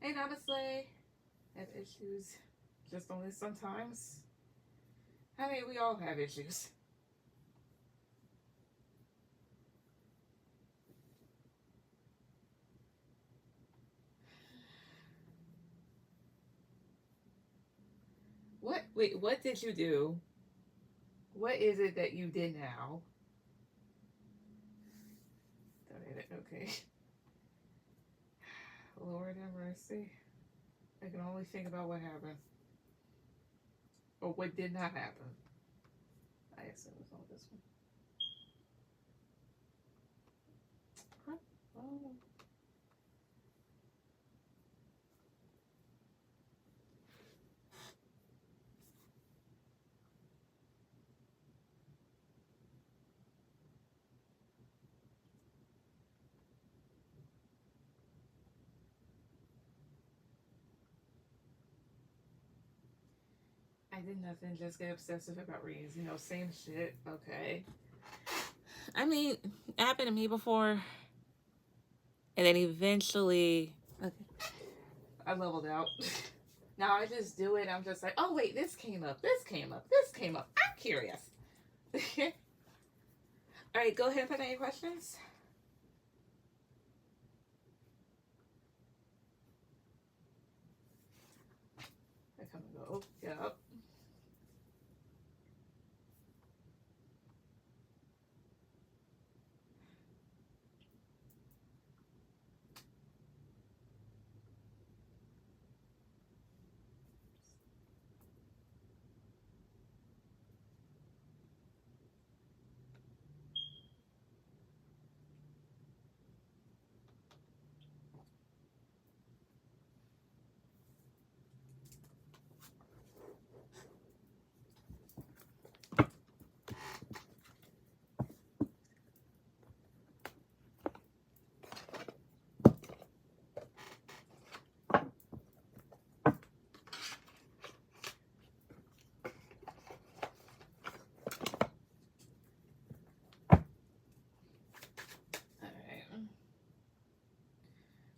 And honestly, have issues just only sometimes. I mean, we all have issues. What? Wait, what did you do? What is it that you did now? Okay. Lord have mercy. I can only think about what happened. Or what did not happen. I assume it's on this one. Huh? Oh. I did nothing, just get obsessive about reads. You know, same shit. Okay. I mean, it happened to me before. And then eventually, okay, I leveled out. Now I just do it. I'm just like, oh, wait, this came up. This came up. This came up. I'm curious. All right, go ahead and put any questions. I come and go. Yep.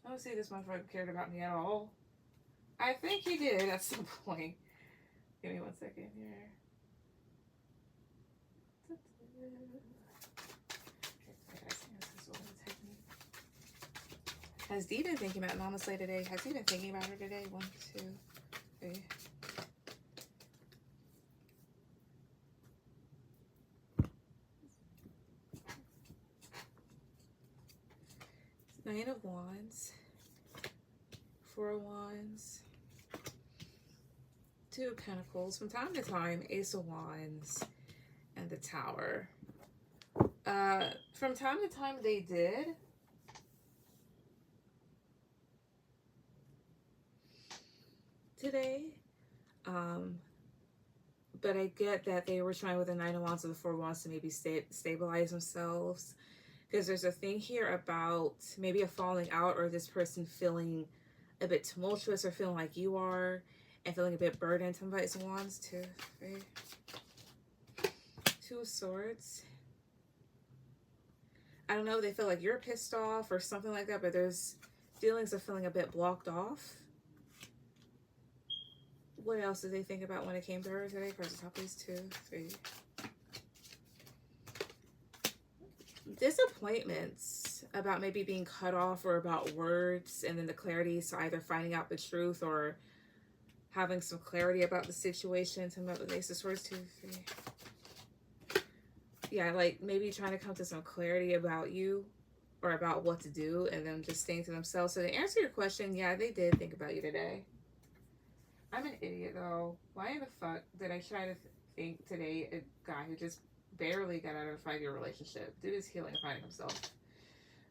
I don't see this motherfucker cared about me at all. I think he did at some point. Give me 1 second here. Has Dee been thinking about Mama Slay today? Has he been thinking about her today? 1, 2, 3. Nine of Wands. 4 of Wands. 2 of Pentacles. From time to time, Ace of Wands and the Tower. From time to time they did. Today. But I get that they were trying with the 9 of Wands and the 4 of Wands to maybe stabilize themselves. Because there's a thing here about maybe a falling out or this person feeling a bit tumultuous or feeling like you are and feeling a bit burdened. Somebody, some Wands, 2, 3. 2 of Swords. I don't know, they feel like you're pissed off or something like that, but there's feelings of feeling a bit blocked off. What else did they think about when it came to her today? Cards the top, please. 2, 3. Disappointments about maybe being cut off or about words, and then the clarity, so either finding out the truth or having some clarity about the situation. Talking about the Ace of Swords, 2, 3. Yeah, like maybe trying to come to some clarity about you or about what to do, and then just staying to themselves. So to answer your question, yeah, they did think about you today. I'm an idiot though. Why in the fuck did I try to think today a guy who just barely got out of a 5-year relationship? Dude is healing and finding himself.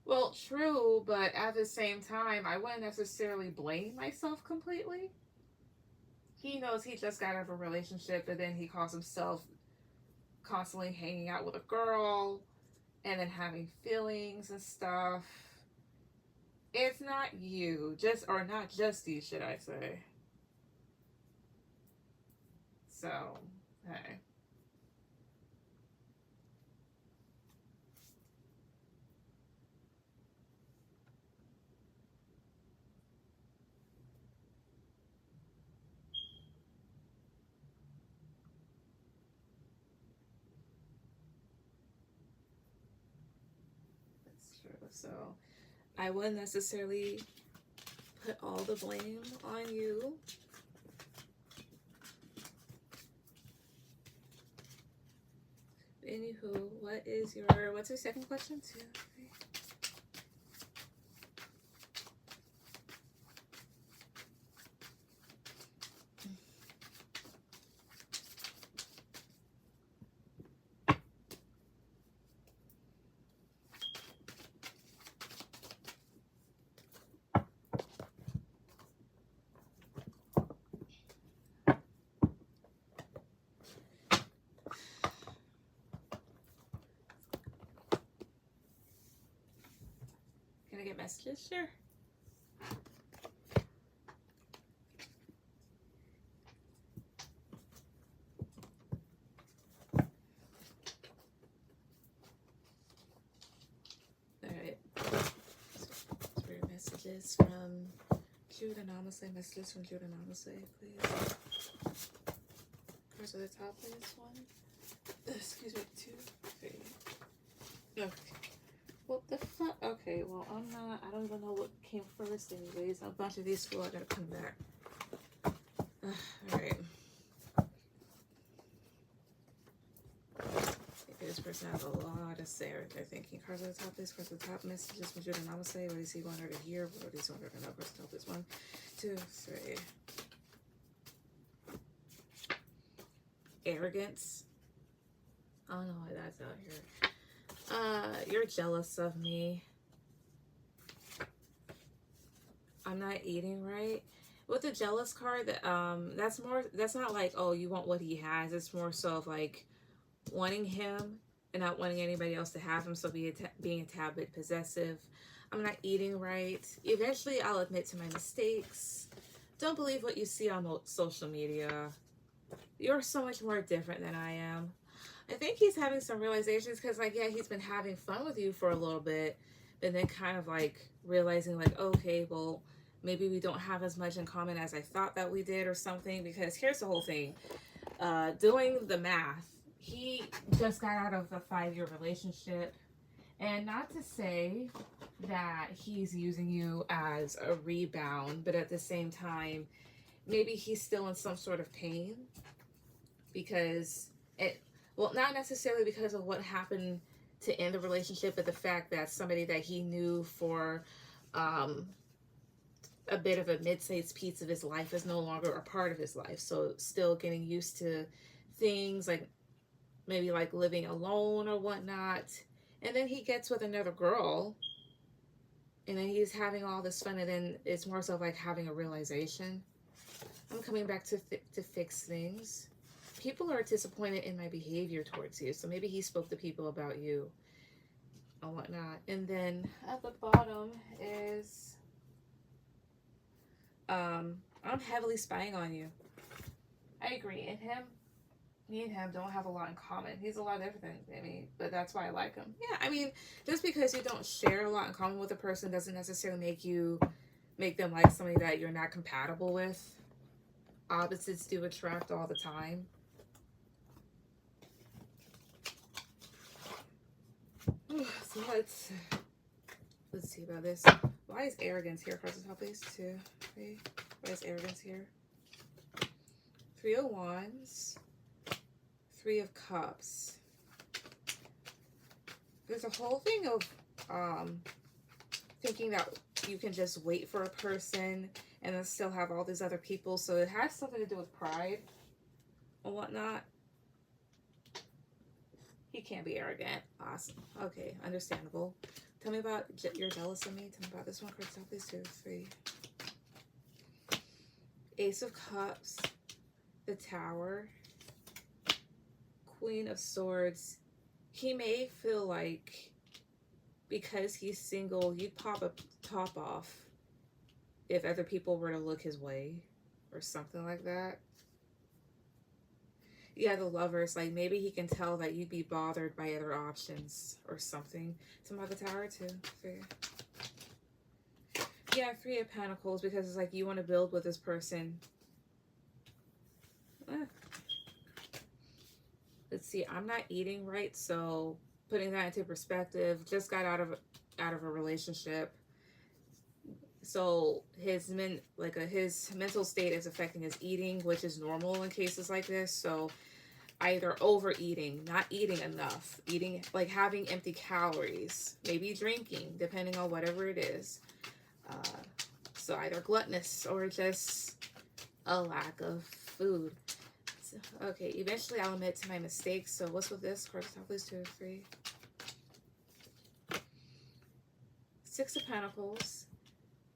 Well, true, but at the same time, I wouldn't necessarily blame myself completely. He knows he just got out of a relationship, but then he calls himself constantly hanging out with a girl and then having feelings and stuff. It's not you, just, or not just you, should I say. So, hey. So I wouldn't necessarily put all the blame on you. Anywho, what's your second question? 2, 3. Can I get messages? Sure. Alright. So for your messages from Jude Anonymously, messages from Jude Anonymously, please. Cards at the top, please. 1. Excuse me, 2, 3. Okay. What the fuck? Okay, well, I don't even know what came first anyways. A bunch of these people are gonna come back. Alright. This person has a lot to say, right? They're thinking. Cards at the top, please. Cards at the top. Messages from Jude Anonymously. What is he want her to hear? What is he want her to know? Cards at the top, please. 1, 2, 3. Arrogance. I don't know why that's out here. You're jealous of me. I'm not eating right. With the jealous card, that's not like, oh, you want what he has. It's more so of like wanting him and not wanting anybody else to have him, so being a tad bit possessive. I'm not eating right. Eventually, I'll admit to my mistakes. Don't believe what you see on social media. You're so much more different than I am. I think he's having some realizations because, like, yeah, he's been having fun with you for a little bit, but then kind of, like, realizing, like, okay, well, maybe we don't have as much in common as I thought that we did or something, because here's the whole thing. Doing the math, he just got out of a 5-year relationship, and not to say that he's using you as a rebound, but at the same time, maybe he's still in some sort of pain because well, not necessarily because of what happened to end the relationship, but the fact that somebody that he knew for a bit of a mid-sized piece of his life is no longer a part of his life. So still getting used to things like maybe like living alone or whatnot. And then he gets with another girl and then he's having all this fun, and then it's more so like having a realization. I'm coming back to fix things. People are disappointed in my behavior towards you, so maybe he spoke to people about you and whatnot. And then at the bottom is I'm heavily spying on you. I agree. Me and him don't have a lot in common. He's a lot of everything, I mean, but that's why I like him. Yeah, I mean, just because you don't share a lot in common with a person doesn't necessarily make them like somebody that you're not compatible with. Opposites do attract all the time. So let's see about this. Why is arrogance here? Cards on top, please. 2, 3. Why is arrogance here? 3 of Wands. 3 of Cups. There's a whole thing of thinking that you can just wait for a person and then still have all these other people. So it has something to do with pride and whatnot. He can't be arrogant. Awesome. Okay, understandable. Tell me about, you're jealous of me. Tell me about this one. Cards out, please. 2, 3. Ace of Cups. The Tower. Queen of Swords. He may feel like because he's single, you'd pop a top off if other people were to look his way or something like that. Yeah, the Lovers, like maybe he can tell that you'd be bothered by other options or something. Some of the Tower, 2, 3. Yeah, 3 of Pentacles, because it's like you want to build with this person. Let's see, I'm not eating right, so putting that into perspective, just got out of a relationship. So his his mental state is affecting his eating, which is normal in cases like this. So either overeating, not eating enough, eating like having empty calories, maybe drinking, depending on whatever it is. Uh, so either gluttonous or just a lack of food. So, okay, eventually I'll admit to my mistakes. So what's with this? Cards top, please, 2 or 3. 6 of Pentacles.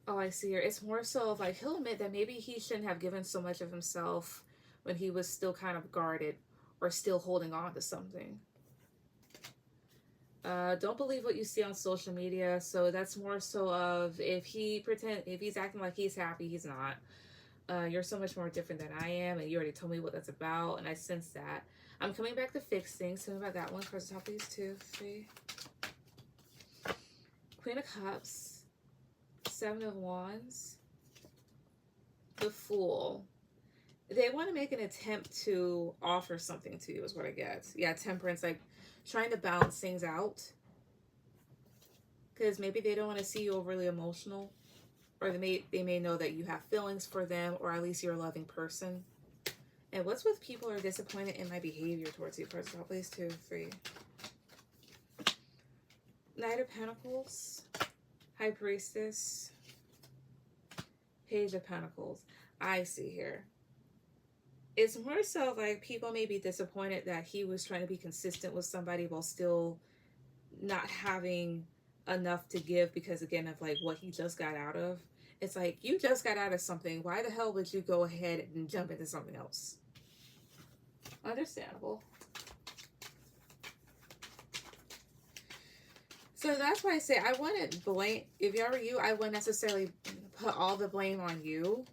Oh, I see here. It's more so of like he'll admit that maybe he shouldn't have given so much of himself when he was still kind of guarded or still holding on to something. Don't believe what you see on social media. So that's more so of if he's acting like he's happy, he's not. You're so much more different than I am, and you already told me what that's about, and I sense that. I'm coming back to fix things. Tell me about that one. Cards top, please, 2, 3. Queen of Cups, 7 of Wands, the Fool. They want to make an attempt to offer something to you is what I get. Yeah, Temperance, like trying to balance things out. Because maybe they don't want to see you overly emotional. Or they may know that you have feelings for them, or at least you're a loving person. And what's with people who are disappointed in my behavior towards you? Cards top, please, 2, 3. Knight of Pentacles, High Priestess, Page of Pentacles. I see here. It's more so like people may be disappointed that he was trying to be consistent with somebody while still not having enough to give because, again, of like what he just got out of. It's like, you just got out of something. Why the hell would you go ahead and jump into something else? Understandable. So that's why I say I wouldn't blame, if I were you, I wouldn't necessarily put all the blame on you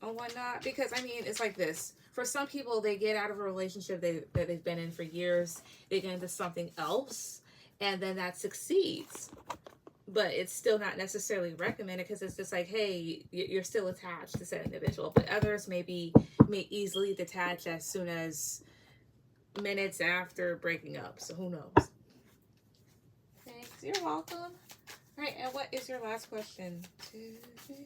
or whatnot. Because, I mean, it's like this. For some people, they get out of a relationship that they've been in for years. They get into something else, and then that succeeds. But it's still not necessarily recommended because it's just like, hey, you're still attached to said individual. But others may easily detach as soon as minutes after breaking up. So who knows? Thanks. You're welcome. All right, and what is your last question? 2, 3.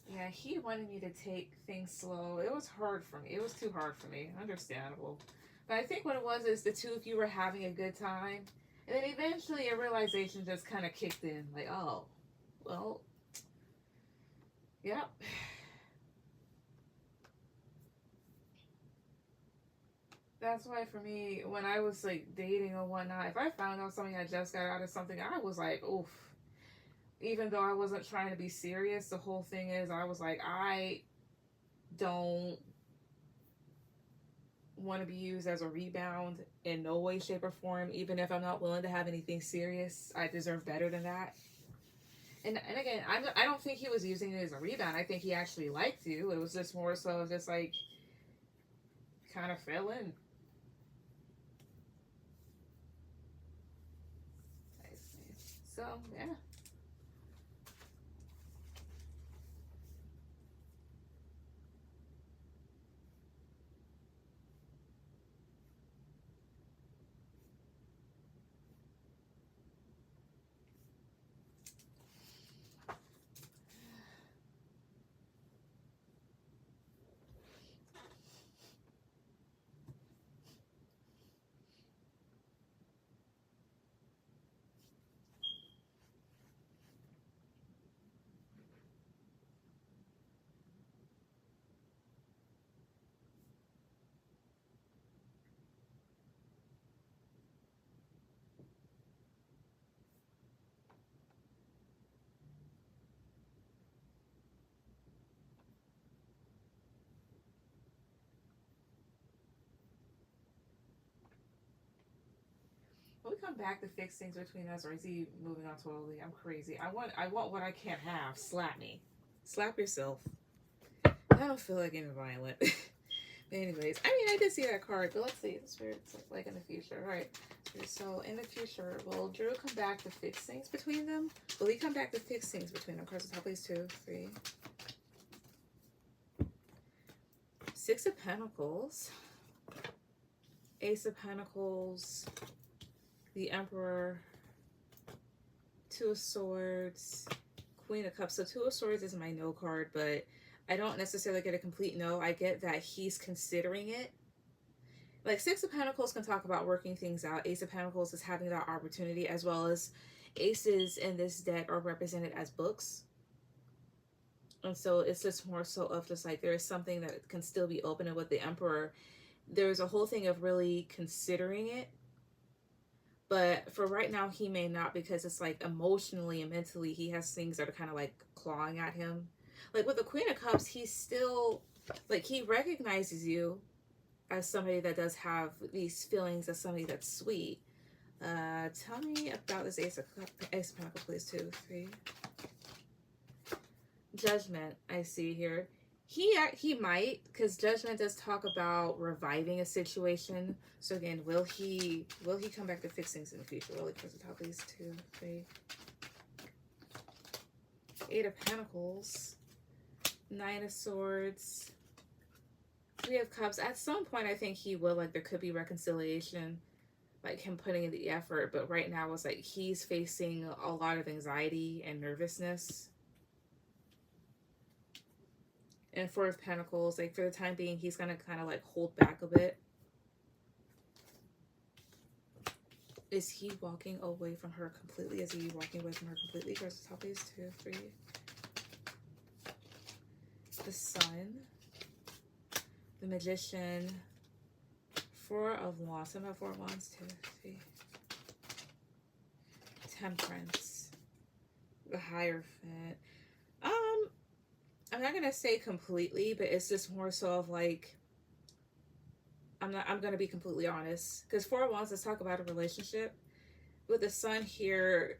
Yeah, he wanted me to take things slow. It was hard for me. It was too hard for me. Understandable. But I think what it was is the two of you were having a good time. And then eventually a realization just kind of kicked in. Like, oh, well, yep. That's why for me, when I was like dating or whatnot, if I found out something I just got out of something, I was like, oof. Even though I wasn't trying to be serious, the whole thing is I was like, I don't want to be used as a rebound in no way, shape, or form. Even if I'm not willing to have anything serious, I deserve better than that. And again, I don't think he was using it as a rebound. I think he actually liked you. It was just more so just like kind of fell in. So yeah. Will we come back to fix things between us, or is he moving on totally? I'm crazy. I want what I can't have. Slap me. Slap yourself. I don't feel like getting violent. Anyways, I mean, I did see that card, but let's see. That's where it's like in the future. All right. So in the future, will Drew come back to fix things between them? Will he come back to fix things between them? Cards of top, please. 2, 3. 6 of Pentacles. Ace of Pentacles. The Emperor. 2 of Swords. Queen of Cups. So 2 of Swords is my no card, but I don't necessarily get a complete no. I get that he's considering it. Like 6 of Pentacles can talk about working things out. Ace of Pentacles is having that opportunity, as well as aces in this deck are represented as books. And so it's just more so of just like there is something that can still be open. And with the Emperor, there's a whole thing of really considering it. But for right now, he may not, because it's like emotionally and mentally, he has things that are kind of like clawing at him. Like with the Queen of Cups, he's still, like, he recognizes you as somebody that does have these feelings, as somebody that's sweet. Tell me about this Ace of Pentacles, please. 2, 3. Judgment, I see here. He might, because Judgment does talk about reviving a situation. So again, will he come back to fix things in the future? Will he press the top, please? 2, 3. 8 of Pentacles. 9 of Swords. 3 of Cups. At some point, I think he will. Like, there could be reconciliation, like him putting in the effort. But right now, it's like he's facing a lot of anxiety and nervousness. And 4 of Pentacles, like for the time being, he's going to kind of like hold back a bit. Is he walking away from her completely? Is he walking away from her completely? First, the top is 2, 3. The Sun. The Magician. 4 of Wands. I'm at 4 of Wands. 2, 3. Temperance. The Hierophant. I'm not gonna say completely, but it's just more so of like, I'm gonna be completely honest, because 4 of Wands, let's talk about a relationship with the Sun here,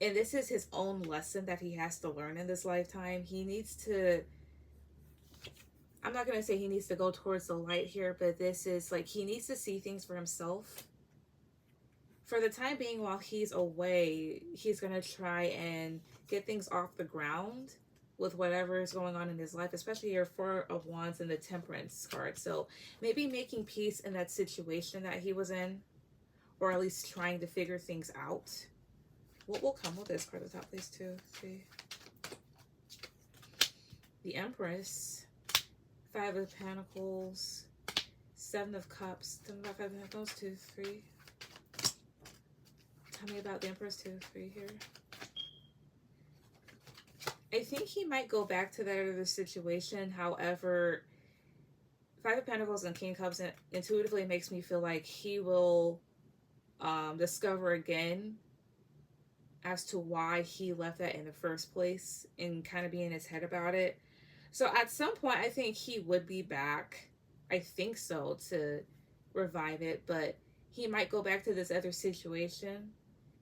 and this is his own lesson that he has to learn in this lifetime. He needs to, I'm not gonna say he needs to go towards the light here, but this is like, he needs to see things for himself. For the time being, while he's away, he's gonna try and get things off the ground with whatever is going on in his life, especially your 4 of Wands and the Temperance card. So maybe making peace in that situation that he was in, or at least trying to figure things out. What will come with this card at the top, please? 2, 3. The Empress. 5 of Pentacles. 7 of Cups. Tell me about 5 of Pentacles. 2, 3. Tell me about the Empress. 2, 3 here. I think he might go back to that other situation. However, 5 of Pentacles and King of Cups intuitively makes me feel like he will discover again as to why he left that in the first place and kind of be in his head about it. So at some point, I think he would be back. I think so, to revive it. But he might go back to this other situation.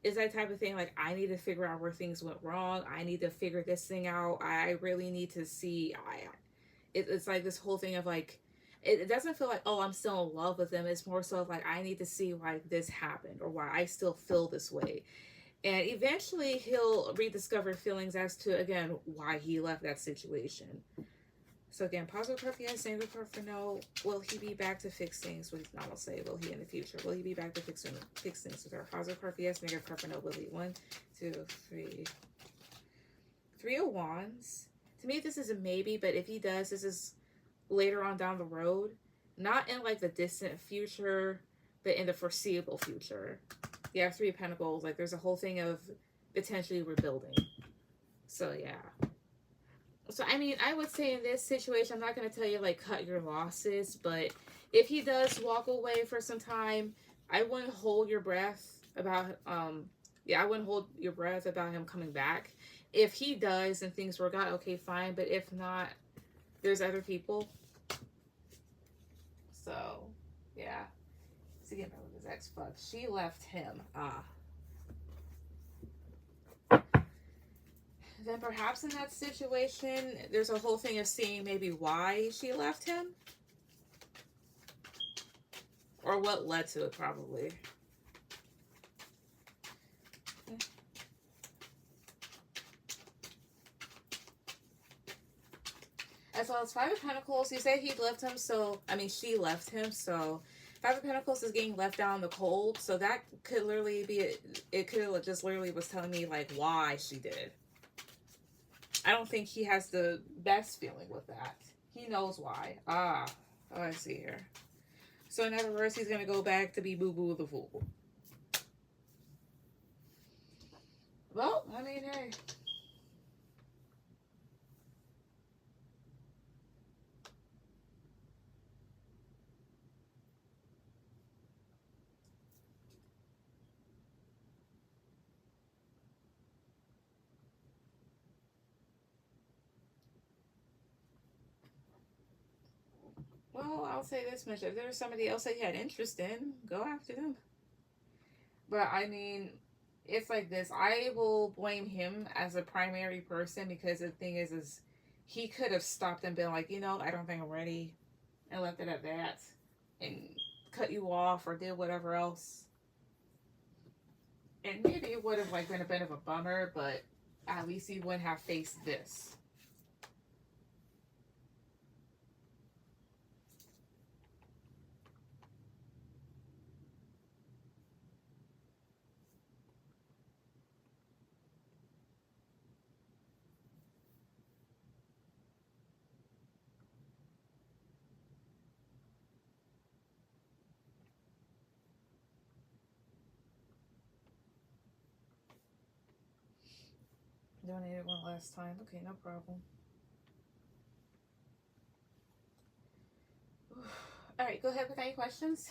Is that type of thing, like, I need to figure out where things went wrong. I need to figure this thing out. I really need to see. It's like this whole thing of like, it doesn't feel like, oh, I'm still in love with them. It's more so like, I need to see why this happened, or why I still feel this way. And eventually he'll rediscover feelings as to, again, why he left that situation. So again, positive card for yes, negative card for no. Will he be back to fix things? Will he, will say, will he in the future? Will he be back to fix things with our positive card for yes, negative card for no? Will he? 1, 2, 3. 3 of Wands. To me, this is a maybe, but if he does, this is later on down the road. Not in like the distant future, but in the foreseeable future. Yeah, 3 of Pentacles. Like, there's a whole thing of potentially rebuilding. So yeah. So, I mean, I would say in this situation, I'm not going to tell you, like, cut your losses. But if he does walk away for some time, I wouldn't hold your breath about, I wouldn't hold your breath about him coming back. If he does and things work out, okay, fine. But if not, there's other people. So, yeah. Let's get back with his ex-fuck. She left him. Then perhaps in that situation, there's a whole thing of seeing maybe why she left him. or what led to it, probably. As well as Five of Pentacles, he said he left him, so, I mean, she left him, so Five of Pentacles is getting left down the cold, so that could literally be, it could have just literally was telling me, like, why she did. I don't think he has the best feeling with that. He knows why. Oh, I see here. So in other words, he's going to go back to be Boo-Boo the Fool. Well, I mean, hey. Well, I'll say this much. If there's somebody else that you had interest in, go after them. But, I mean, it's like this. I will blame him as a primary person because the thing is he could have stopped and been like, you know, I don't think I'm ready, and left it at that, and cut you off or did whatever else. And maybe it would have like been a bit of a bummer, but at least he wouldn't have faced this. Donated one last time. Okay, no problem. All right, go ahead with any questions.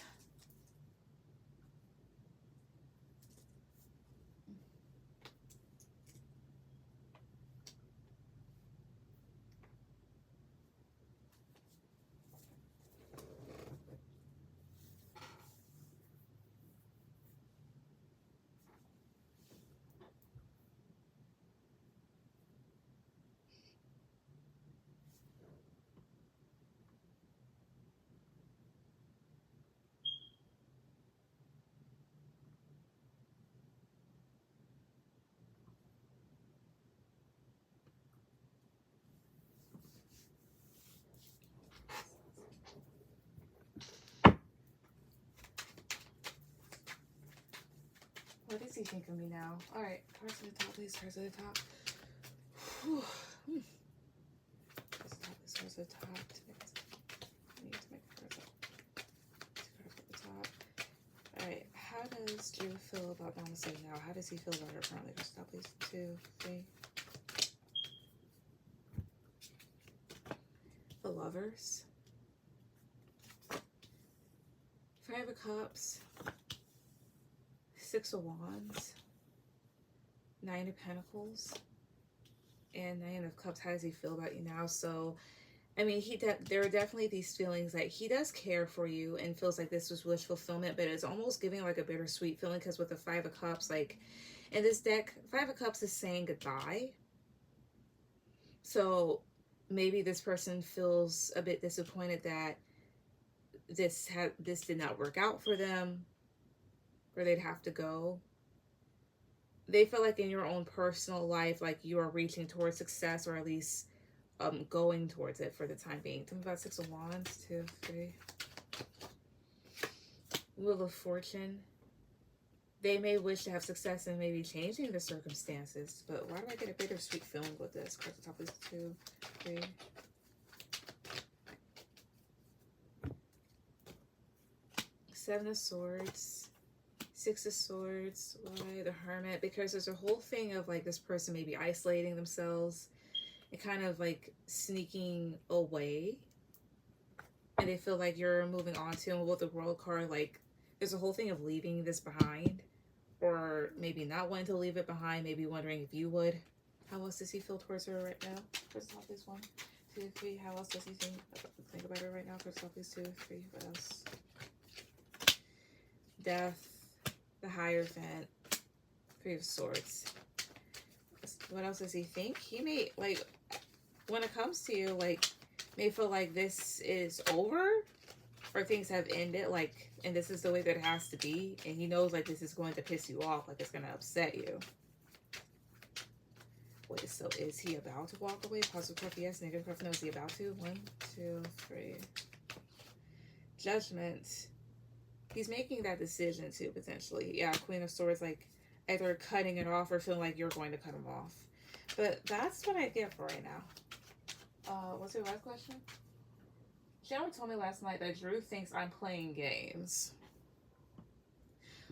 What does he think of me now? All right, cards at the top, please. Cards at the top. Cards at the top. I need to make cards up. Cards at the top. All right, how does Drew feel about Namaste now? How does he feel about her currently? Cards at the top, please. 2, 3. The Lovers. 5 of Cups. 6 of Wands, 9 of Pentacles, and 9 of Cups. How does he feel about you now? So, I mean, there are definitely these feelings that he does care for you and feels like this was wish fulfillment, but it's almost giving like a bittersweet feeling because with the 5 of Cups, like in this deck, 5 of Cups is saying goodbye. So maybe this person feels a bit disappointed that this did not work out for them, or they'd have to go. They feel like in your own personal life, like you are reaching towards success, or at least going towards it for the time being. Tell me about 6 of Wands, 2, 3. Wheel of Fortune. They may wish to have success in maybe changing the circumstances, but why do I get a bittersweet feeling with this? Card at the top is 2, 3. Seven of Swords. 6 of Swords. Why the Hermit? Because there's a whole thing of like this person maybe isolating themselves and kind of like sneaking away, and they feel like you're moving on to them. With the World card, like there's a whole thing of leaving this behind, or maybe not wanting to leave it behind, maybe wondering if you would. How else does he feel towards her right now? First off, is 1, 2, 3. How else does he think about her right now? First off, is 2, 3. What else? Death. The Hierophant, 3 of Swords. What else does he think? He may, like, when it comes to you, like, may feel like this is over, or things have ended, like, and this is the way that it has to be, and he knows, like, this is going to piss you off, like, it's going to upset you. Wait, so is he about to walk away? Positive proof, yes. Negative proof, no. Is he about to? 1, 2, 3. Judgment. He's making that decision, too, potentially. Yeah, Queen of Swords, like, either cutting it off or feeling like you're going to cut him off. But that's what I get for right now. What's your last question? Sharon told me last night that Drew thinks I'm playing games.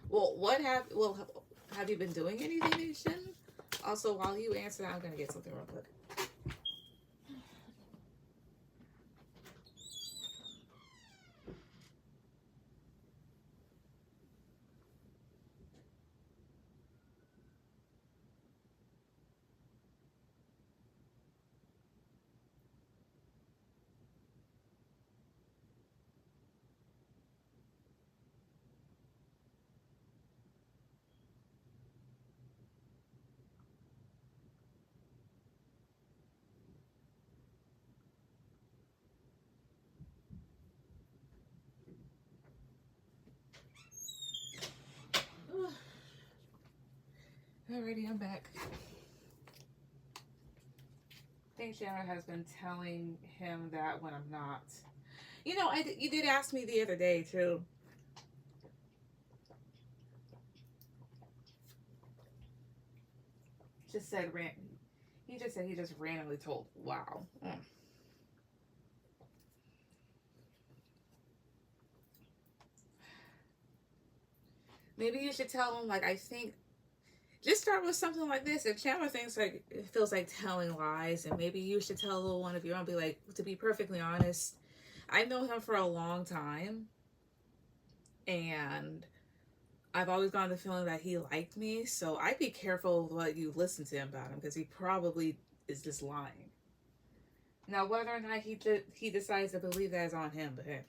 Well, have you been doing anything, Nation? Also, while you answer that, I'm gonna get something real quick. Alrighty, I'm back. I think Sharon has been telling him that when I'm not. You know, you did ask me the other day, too. Just said, he just said he just randomly told. Wow. Maybe you should tell him, like, I think, just start with something like this. If Chandler thinks like it feels like telling lies, and maybe you should tell a little one of your own, be like, to be perfectly honest, I've known him for a long time, and I've always gotten the feeling that he liked me, so I'd be careful with what you listen to him about him, because he probably is just lying. Now, whether or not he decides to believe that is on him, but hey.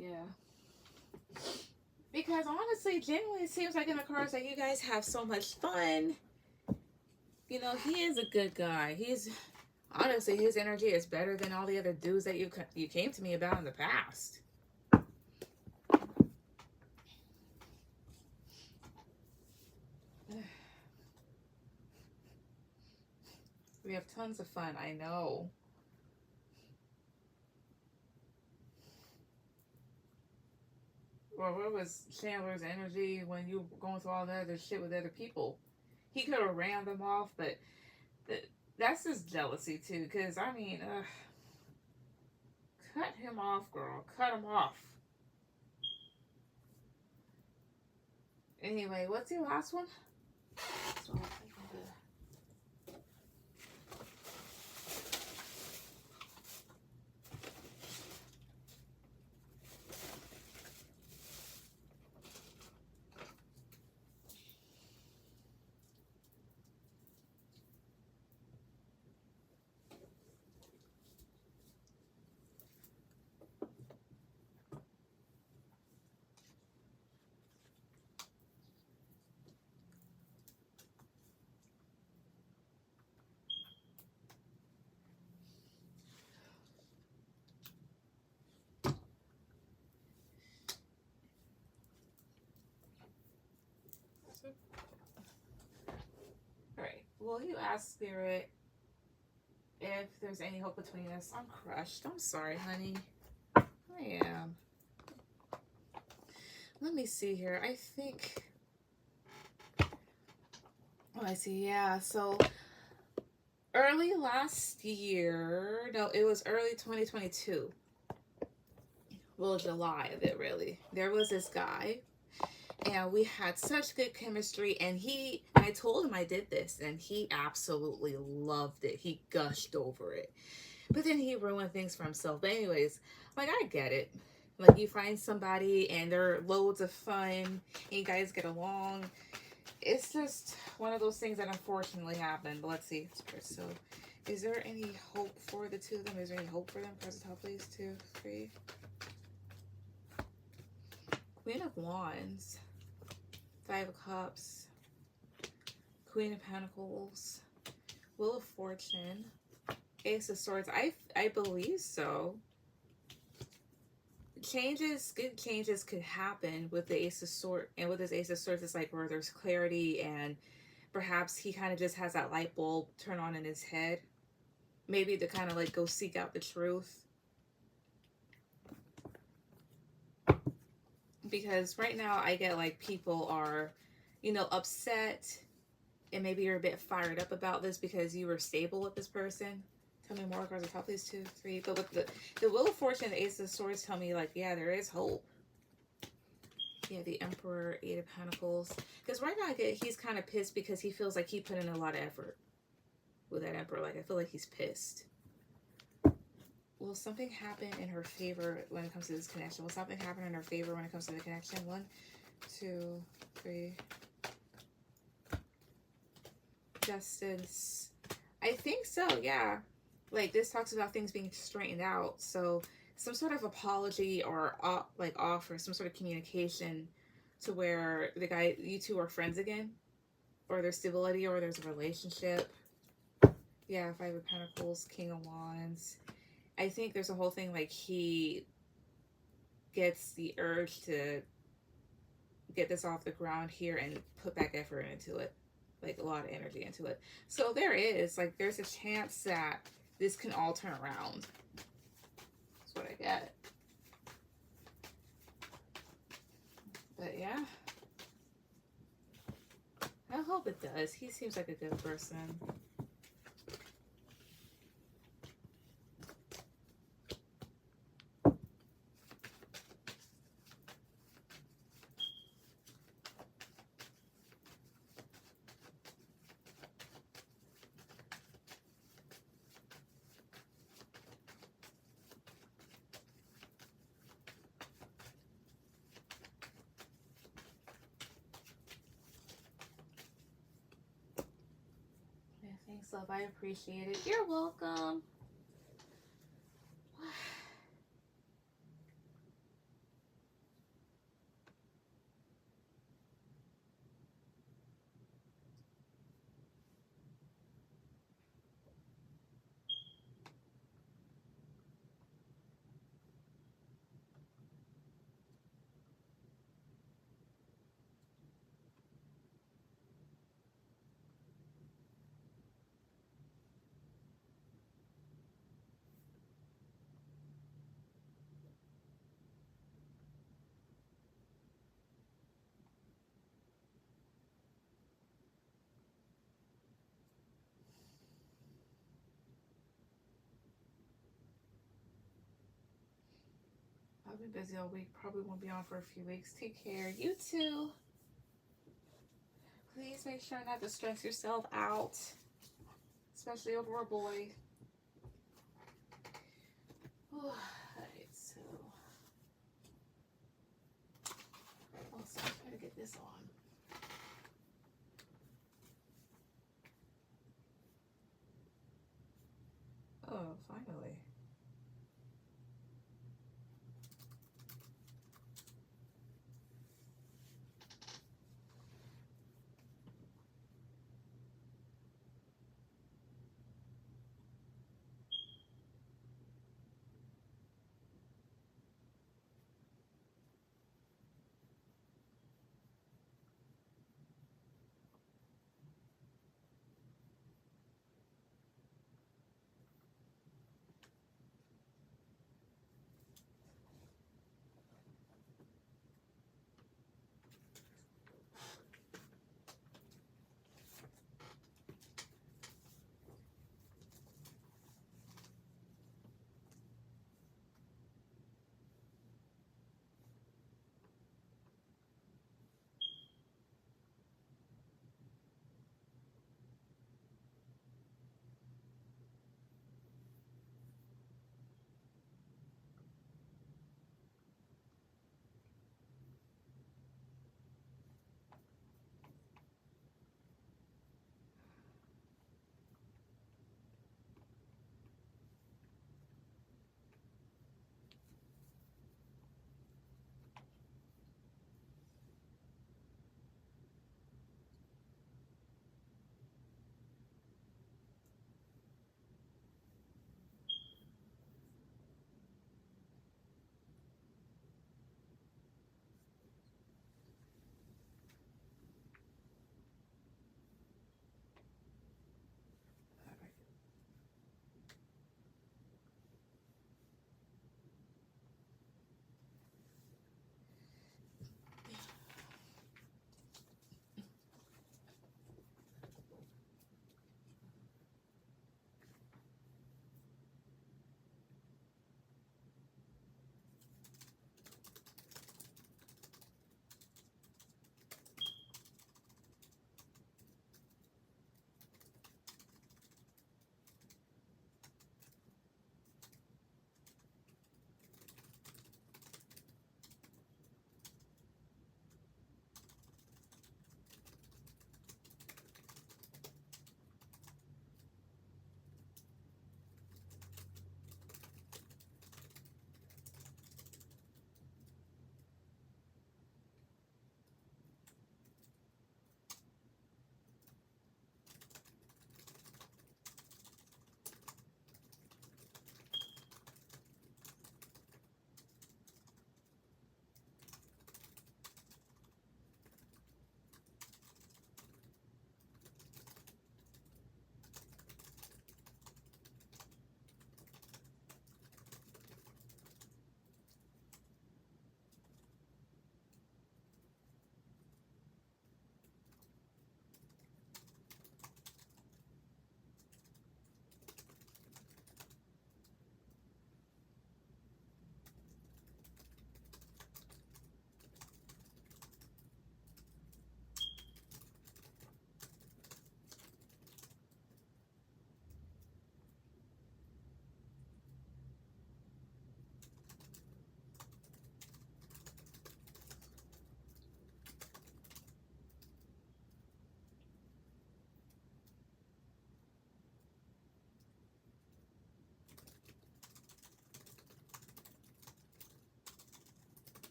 Yeah. Because honestly, genuinely, it seems like in the cards that you guys have so much fun. You know, he is a good guy. Honestly, his energy is better than all the other dudes that you came to me about in the past. We have tons of fun, I know. Well, where was Chandler's energy when you were going through all that other shit with other people? He could have ran them off, but that's just jealousy too. Because, I mean, cut him off, girl. Cut him off. Anyway, what's your last one? So, Alright, will you ask Spirit if there's any hope between us? I'm crushed. I'm sorry, honey. I am. Let me see here. I think... Oh, I see. Yeah, so... Early last year... No, it was early 2022. Well, July of it, really. There was this guy... And we had such good chemistry, and I told him I did this, and he absolutely loved it. He gushed over it. But then he ruined things for himself. But anyways, like, I get it. Like, you find somebody, and they're loads of fun, and you guys get along. It's just one of those things that unfortunately happened. But let's see. So, is there any hope for the two of them? Is there any hope for them? Press the top, please. 2, 3. Queen of Wands. 5 of Cups. Queen of Pentacles, Wheel of Fortune, Ace of Swords. I believe so. Changes, good changes could happen with the Ace of Swords, and with this Ace of Swords, it's like where there's clarity, and perhaps he kind of just has that light bulb turn on in his head. Maybe to kind of like go seek out the truth. Because right now I get like people are, you know, upset, and maybe you're a bit fired up about this because you were stable with this person. Tell me more cards on top, please. 2, 3. But with the Wheel of Fortune and the Ace of Swords tell me like, yeah, there is hope. Yeah, the Emperor, 8 of Pentacles. Because right now I get he's kind of pissed because he feels like he put in a lot of effort with that Emperor. Like, I feel like he's pissed. Will something happen in her favor when it comes to this connection? Will something happen in her favor when it comes to the connection? 1, 2, 3. Justice. I think so, yeah. Like, this talks about things being straightened out. So, some sort of apology or, like, offer, some sort of communication to where the guy, you two are friends again. Or there's stability, or there's a relationship. Yeah, 5 of Pentacles, King of Wands. I think there's a whole thing like he gets the urge to get this off the ground here and put back effort into it. Like a lot of energy into it. So there is, like, there's a chance that this can all turn around. That's what I get. But yeah. I hope it does. He seems like a good person. Thanks, love. I appreciate it. You're welcome. I'll be busy all week. Probably won't be on for a few weeks. Take care. You too. Please make sure not to stress yourself out, especially over a boy. Alright, so also try to get this on. Oh, finally.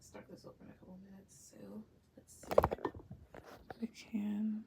start this over in a couple minutes, so let's see. We can.